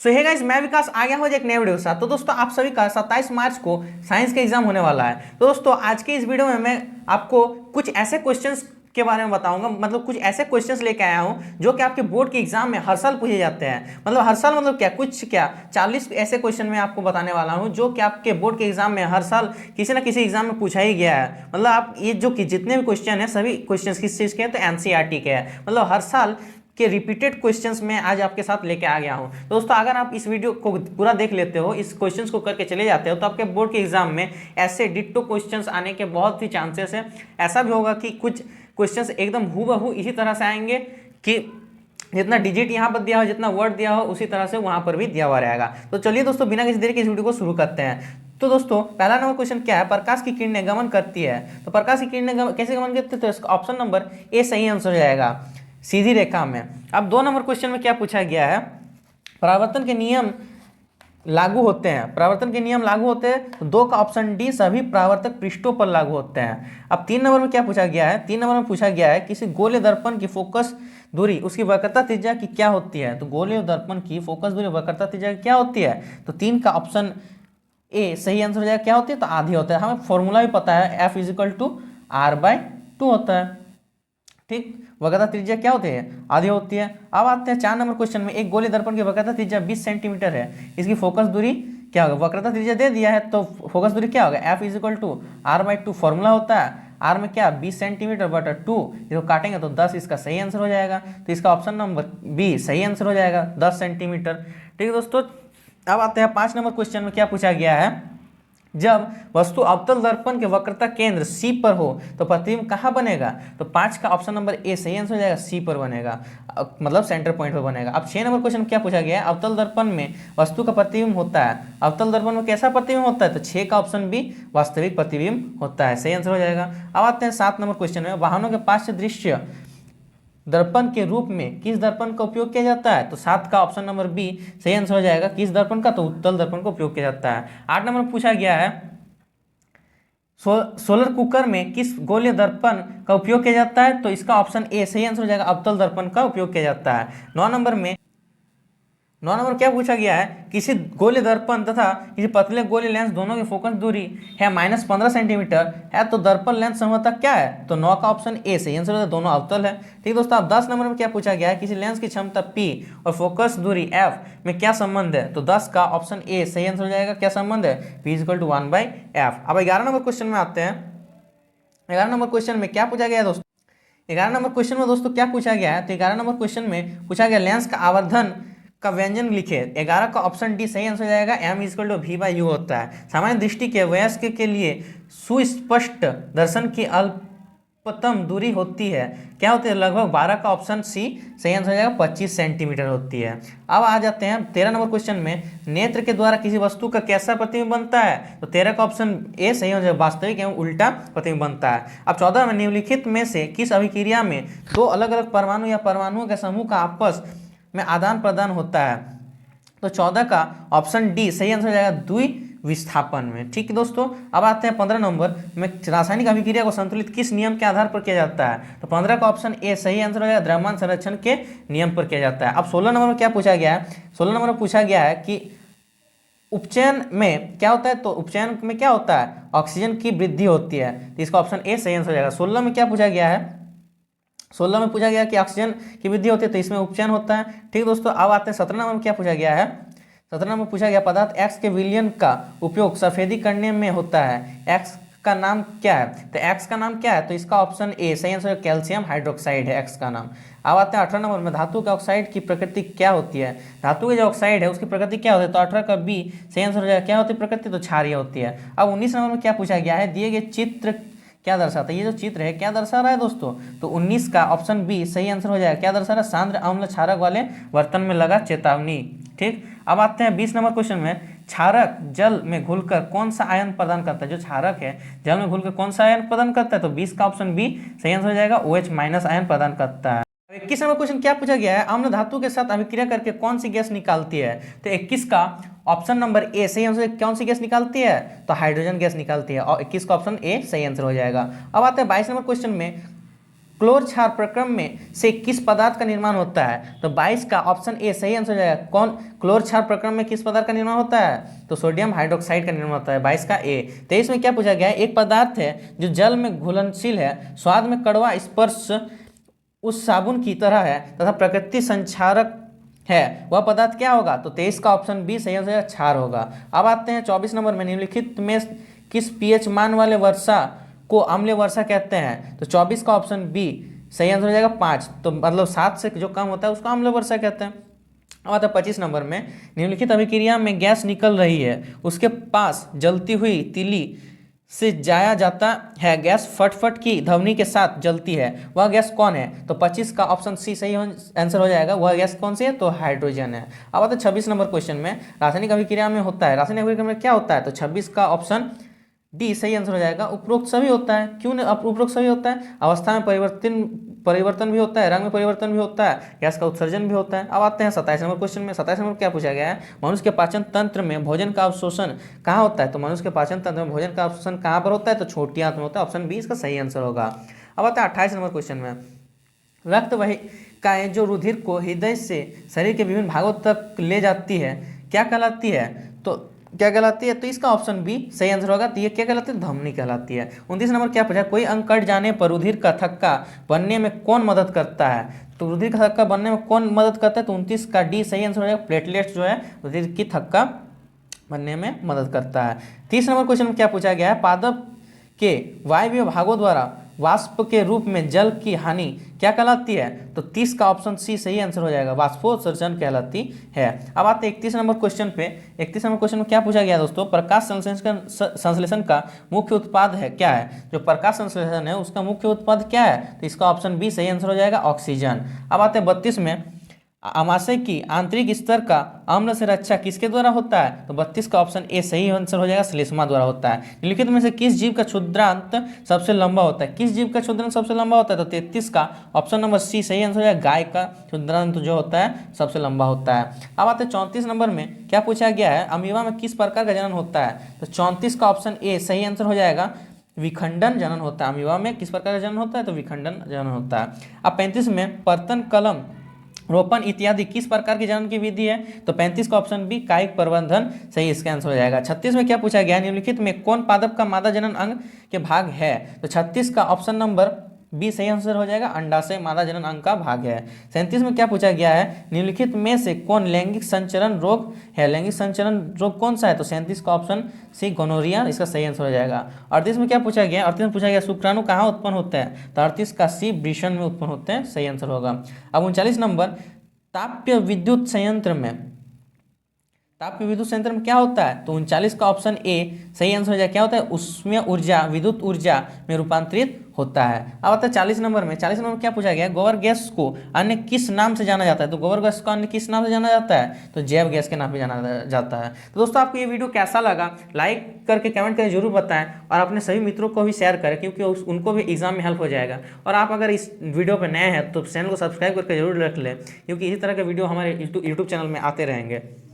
सो hey guys, मैं विकास आ गया हूँ एक नए वीडियो के साथ। तो दोस्तों आप सभी का 27 मार्च को साइंस का एग्जाम होने वाला है। तो दोस्तों आज के इस वीडियो में मैं आपको कुछ ऐसे क्वेश्चंस के बारे में बताऊंगा, मतलब कुछ ऐसे क्वेश्चंस लेके आया हूं जो कि आपके बोर्ड के एग्जाम में हर साल पूछे जाते हैं। मतलब हर साल मतलब क्या 40 ऐसे क्वेश्चन मैं आपको बताने वाला हूं जो कि आपके बोर्ड के एग्जाम में हर साल किसी ना किसी एग्जाम में पूछा ही गया है। मतलब आप ये जो कि जितने भी क्वेश्चन है सभी क्वेश्चन किस चीज़ के हैं, तो एनसीईआरटी के हैं। मतलब हर साल के रिपीटेड क्वेश्चंस में आज आपके साथ लेके आ गया हूं। तो दोस्तों अगर आप इस वीडियो को पूरा देख लेते हो, इस क्वेश्चंस को करके चले जाते हो, तो आपके बोर्ड के एग्जाम में ऐसे डिट्टो क्वेश्चंस आने के बहुत ही चांसेस है। ऐसा भी होगा कि कुछ क्वेश्चंस एकदम हूबहू इसी तरह से आएंगे कि जितना डिजिट यहाँ पर दिया हो, जितना वर्ड दिया हो, उसी तरह से वहां पर भी दिया हुआ रहेगा। तो चलिए दोस्तों बिना किसी देरी के इस वीडियो को शुरू करते हैं। तो दोस्तों पहला नंबर क्वेश्चन क्या है, प्रकाश की किरणें गमन करती है। तो प्रकाश की किरणें कैसे गमन करती है, तो इसका ऑप्शन नंबर ए सही आंसर हो जाएगा, सीधी रेखा में। अब 2 नंबर क्वेश्चन में क्या पूछा गया है, परावर्तन के नियम लागू होते हैं। परावर्तन के नियम लागू होते हैं तो 2 का ऑप्शन डी सभी परावर्तक पृष्ठों पर लागू होते हैं। अब 3 नंबर में क्या पूछा गया है, 3 नंबर में पूछा गया है किसी गोलीय दर्पण की फोकस दूरी उसकी वक्रता त्रिज्या की क्या होती है। तो गोलीय दर्पण की फोकस दूरी वक्रता त्रिज्या की क्या होती है, तो 3 का ऑप्शन ए सही आंसर हो जाएगा। क्या होती है, तो आधी होता है। हमें फॉर्मूला भी पता है, F = R/2 होता है। ठीक, वक्रता त्रिज्या क्या होती है, आधी होती है। अब आते हैं 4 नंबर क्वेश्चन में, एक गोलीय दर्पण की वक्रता त्रिज्या 20 सेंटीमीटर है, इसकी फोकस दूरी क्या होगा। वक्रता त्रिज्या दे दिया है तो फोकस दूरी क्या होगा, F = R/2 फॉर्मूला होता है। R में क्या 20 सेंटीमीटर बटा 2, इसको काटेंगे तो 10 इसका सही आंसर हो जाएगा। तो इसका ऑप्शन नंबर बी सही आंसर हो जाएगा, 10 सेंटीमीटर। ठीक है दोस्तों, अब आते हैं 5 नंबर क्वेश्चन में क्या पूछा गया है, जब वस्तु अवतल दर्पण के वक्रता केंद्र सी पर हो तो प्रतिबिंब कहाँ बनेगा। तो 5 का ऑप्शन नंबर ए सही आंसर हो जाएगा, सी पर बनेगा, मतलब सेंटर पॉइंट पर बनेगा। अब 6 नंबर क्वेश्चन क्या पूछा गया है, अवतल दर्पण में वस्तु का प्रतिबिंब होता है। अवतल दर्पण में कैसा प्रतिबिंब होता है, तो 6 का ऑप्शन बी वास्तविक प्रतिबिंब होता है, सही आंसर हो जाएगा। अब आते हैं 7 नंबर क्वेश्चन में, वाहनों के पार्श्व दृश्य दर्पण के रूप में किस दर्पण का उपयोग किया जाता है। तो 7 का ऑप्शन नंबर बी सही आंसर हो जाएगा, किस दर्पण का, तो उत्तल दर्पण का उपयोग किया जाता है। 8 नंबर पूछा गया है, सोलर कुकर में किस गोलीय दर्पण का उपयोग किया जाता है। तो इसका ऑप्शन ए सही आंसर हो जाएगा, अवतल दर्पण का उपयोग किया जाता है। 9 नंबर क्या पूछा गया है, किसी गोलीय दर्पण तथा किसी पतले गोलीय लेंस दोनों की फोकस दूरी है -15 सेंटीमीटर है, तो दर्पण लेंस समता क्या है। तो 9 का ऑप्शन ए सही आंसर होता है, दोनों अवतल है। ठीक दोस्तों, अब 10 नंबर में क्या पूछा गया है, किसी लेंस की क्षमता P और फोकस दूरी F में क्या संबंध है। तो 10 का ऑप्शन ए सही आंसर हो जाएगा, क्या संबंध है, P = 1/f। अब 11 नंबर क्वेश्चन में आते हैं। 11 नंबर क्वेश्चन में क्या पूछा गया है दोस्तों, 11 नंबर क्वेश्चन में दोस्तों क्या पूछा गया है, तो 11 नंबर क्वेश्चन में पूछा गया लेंस का आवर्धन का व्यंजन लिखे। 11 का ऑप्शन डी सही आंसर हो जाएगा, M = V/U होता है। सामान्य दृष्टि के वयस्क के लिए सुस्पष्ट दर्शन की अल्पतम दूरी होती है, क्या होती है, लगभग 12 का ऑप्शन सी सही आंसर हो जाएगा, 25 सेंटीमीटर होती है। अब आ जाते हैं 13 नंबर क्वेश्चन में, नेत्र के द्वारा किसी वस्तु का कैसा प्रतिबिंब बनता है। तो 13 का ऑप्शन ए सही हो जाएगा, वास्तविक एवं उल्टा प्रतिबिंब बनता है। अब 14 में निम्नलिखित में से किस अभिक्रिया में 2 अलग अलग परमाणु या परमाणुओं के समूह का आपस में आदान प्रदान होता है। तो 14 का ऑप्शन डी सही आंसर हो जाएगा, द्विविस्थापन में। ठीक है दोस्तों, अब आते हैं 15 नंबर में, रासायनिक अभिक्रिया को संतुलित किस नियम के आधार पर किया जाता है। तो 15 का ऑप्शन ए सही आंसर हो जाएगा, द्रव्यमान संरक्षण के नियम पर किया जाता है। अब 16 नंबर में क्या पूछा गया है, 16 नंबर में पूछा गया है कि उपचयन में क्या होता है। तो उपचयन में क्या होता है, ऑक्सीजन की वृद्धि होती है, तो इसका ऑप्शन ए सही आंसर हो जाएगा। 16 में क्या पूछा गया है, 16 में पूछा गया कि ऑक्सीजन की वृद्धि होती है, तो इसमें उपचयन होता है। ठीक दोस्तों, अब आते हैं 17 नंबर में क्या पूछा गया है, 17 नंबर पूछा गया पदार्थ X के विलयन का उपयोग सफेदी करने में होता है, X का नाम क्या है। तो X का नाम क्या है, तो इसका ऑप्शन ए सही आंसर है, कैल्शियम हाइड्रोक्साइड है X का नाम। अब आते हैं 18 नंबर में, धातु के ऑक्साइड की प्रकृति क्या होती है। धातु के जो ऑक्साइड है उसकी प्रकृति क्या होती है, तो 18 का बी सही आंसर हो जाएगा, क्या होती है प्रकृति, तो क्षारीय होती है। अब 19 नंबर में क्या पूछा गया है, दिए गए चित्र क्या दर्शाता है। ये जो चित्र है क्या दर्शा रहा है दोस्तों, तो 19 का ऑप्शन बी सही आंसर हो जाएगा, क्या दर्शा रहा है, सांद्र अम्ल क्षारक वाले बर्तन में लगा चेतावनी। ठीक, अब आते हैं 20 नंबर क्वेश्चन में, क्षारक जल में घुलकर कौन सा आयन प्रदान करता है। जो क्षारक है जल में घुलकर कौन सा आयन प्रदान करता है, तो 20 का ऑप्शन बी सही आंसर हो जाएगा, OH- आयन प्रदान करता है। 21 नंबर क्वेश्चन क्या पूछा गया है, अम्ल धातु के साथ अभिक्रिया करके कौन सी गैस निकालती है। तो 21 का ऑप्शन नंबर ए सही आंसर, कौन सी गैस निकालती है, तो हाइड्रोजन गैस निकालती है, और 21 का ऑप्शन ए सही आंसर हो जाएगा। अब आते हैं 22 नंबर क्वेश्चन में, क्लोर क्षार प्रक्रम में से किस पदार्थ का निर्माण होता है? तो 22 का ऑप्शन ए सही आंसर हो जाएगा। कौन क्लोर क्षार प्रक्रम में किस पदार्थ का निर्माण होता है? तो सोडियम हाइड्रोक्साइड का निर्माण होता है, 22 का ए। 23 में क्या पूछा गया है? एक पदार्थ है जो जल में घुलनशील है, स्वाद में कड़वा, स्पर्श उस साबुन की तरह है तथा प्रकृति संक्षारक है, वह पदार्थ क्या होगा? तो 23 का ऑप्शन बी सही आंसर क्षार होगा। अब आते हैं 24 नंबर में, निम्नलिखित में किस पीएच मान वाले वर्षा को अम्लीय वर्षा कहते हैं? तो 24 का ऑप्शन बी सही आंसर हो जाएगा 5। तो मतलब 7 से जो कम होता है उसको अम्लीय वर्षा कहते हैं। अब आता है 25 नंबर में, निम्नलिखित अभिक्रिया में गैस निकल रही है, उसके पास जलती हुई तीली से जाया जाता है, गैस फटफट की ध्वनि के साथ जलती है, वह गैस कौन है? तो 25 का ऑप्शन सी सही आंसर हो जाएगा। वह गैस कौन सी है? तो हाइड्रोजन है। अब आते हैं 26 नंबर क्वेश्चन में, रासायनिक अभिक्रिया में होता है, रासायनिक अभिक्रिया में क्या होता है? तो 26 का ऑप्शन डी सही आंसर हो जाएगा। उपरोक्त सभी होता है। क्यों नहीं उपरोक्त सभी होता है? अवस्था में परिवर्तन भी होता है, रंग में परिवर्तन भी होता है, गैस का उत्सर्जन भी होता है। अब आते हैं 27 नंबर क्वेश्चन में। 27 नंबर क्या पूछा गया है? मनुष्य के पाचन तंत्र में भोजन का अवशोषण कहाँ होता है? तो मनुष्य के पाचन तंत्र में भोजन का अवशोषण कहाँ पर होता है? तो छोटी आंत में होता है, ऑप्शन बी इसका सही आंसर होगा। अब आता है 28 नंबर क्वेश्चन में, रक्त वाहिकाएं जो रुधिर को हृदय से शरीर के विभिन्न भागों तक ले जाती है क्या कहलाती है? तो क्या कहलाती है? तो इसका ऑप्शन बी सही आंसर होगा। तो ये क्या कहलाती है? धमनी कहलाती है। 29 नंबर क्या पूछा? कोई अंग कट जाने पर रुधिर का थक्का बनने में कौन मदद करता है? तो रुधिर का थक्का बनने में कौन मदद करता है? तो 29 का डी सही आंसर हो जाएगा। प्लेटलेट्स जो है रुधिर की थक्का बनने में मदद करता है। 30 नंबर क्वेश्चन में क्या पूछा गया है? पादप के वायवीय भागों द्वारा वाष्प के रूप में जल की हानि क्या कहलाती है? तो 30 का ऑप्शन सी सही आंसर हो जाएगा, वाष्पोत्सर्जन कहलाती है। अब आते हैं 31 नंबर क्वेश्चन पे। 31 नंबर क्वेश्चन में क्या पूछा गया दोस्तों? प्रकाश संश्लेषण का मुख्य उत्पाद है क्या है? जो प्रकाश संश्लेषण है उसका मुख्य उत्पाद क्या है? तो इसका ऑप्शन बी सही आंसर हो जाएगा, ऑक्सीजन। अब आते हैं 32 में, आमाशय की आंतरिक स्तर का अम्ल से रक्षा किसके द्वारा होता है? तो 32 का ऑप्शन ए सही आंसर हो जाएगा, श्लेष्मा द्वारा होता है। निम्नलिखित में से किस जीव का क्षुद्रांत सबसे लंबा होता है? किस जीव का क्षुद्रांत सबसे लंबा होता है? तो 33 का ऑप्शन नंबर सी सही आंसर हो जाएगा, गाय का क्षुद्रांत जो होता है सबसे लंबा होता है। अब आते हैं 34 नंबर में, क्या पूछा गया है? अमीबा में किस प्रकार का जनन होता है? तो 34 का ऑप्शन ए सही आंसर हो जाएगा, विखंडन जनन होता है। अमीबा में किस प्रकार का जनन होता है? तो विखंडन जनन होता है। अब 35 में, पर्तन, कलम, रोपण इत्यादि किस प्रकार की जनन की विधि है? तो 35 का ऑप्शन बी कायिक प्रबंधन सही इसका आंसर हो जाएगा। 36 में क्या पूछा गया? निम्नलिखित में कौन पादप का मादा जनन अंग के भाग है? तो 36 का ऑप्शन नंबर बी सही आंसर हो जाएगा, अंडाशय मादा जनन अंग का भाग है। 37 में क्या पूछा गया है? निम्नलिखित में से कौन लैंगिक संचरण रोग है? लैंगिक संचरण रोग कौन सा है? तो 37 का ऑप्शन सी गोनोरिया इसका सही आंसर हो जाएगा। 38 में क्या पूछा गया? 38 में पूछा गया शुक्राणु कहाँ उत्पन्न होता है? तो 38 का सी वृषण में उत्पन्न होते हैं, सही आंसर होगा। अब 39 नंबर, ताप्य विद्युत संयंत्र में क्या होता है? तो 39 का ऑप्शन ए सही आंसर हो जाए, क्या होता है? उसमें ऊर्जा विद्युत ऊर्जा में रूपांतरित होता है। अब आता है 40 नंबर में। 40 नंबर में क्या पूछा गया? गोबर गैस को अन्य किस नाम से जाना जाता है? तो गोबर गैस को अन्य किस नाम से जाना जाता है? तो जैव गैस के नाम से जाना जाता है। तो दोस्तों आपको ये वीडियो कैसा लगा? लाइक करके कमेंट करके जरूर बताएं और अपने सभी मित्रों को भी शेयर करें, क्योंकि उनको भी एग्जाम में हेल्प हो जाएगा। और आप अगर इस वीडियो पर नए हैं तो चैनल को सब्सक्राइब करके जरूर रख लें, क्योंकि इसी तरह के वीडियो हमारे यूट्यूब चैनल में आते रहेंगे।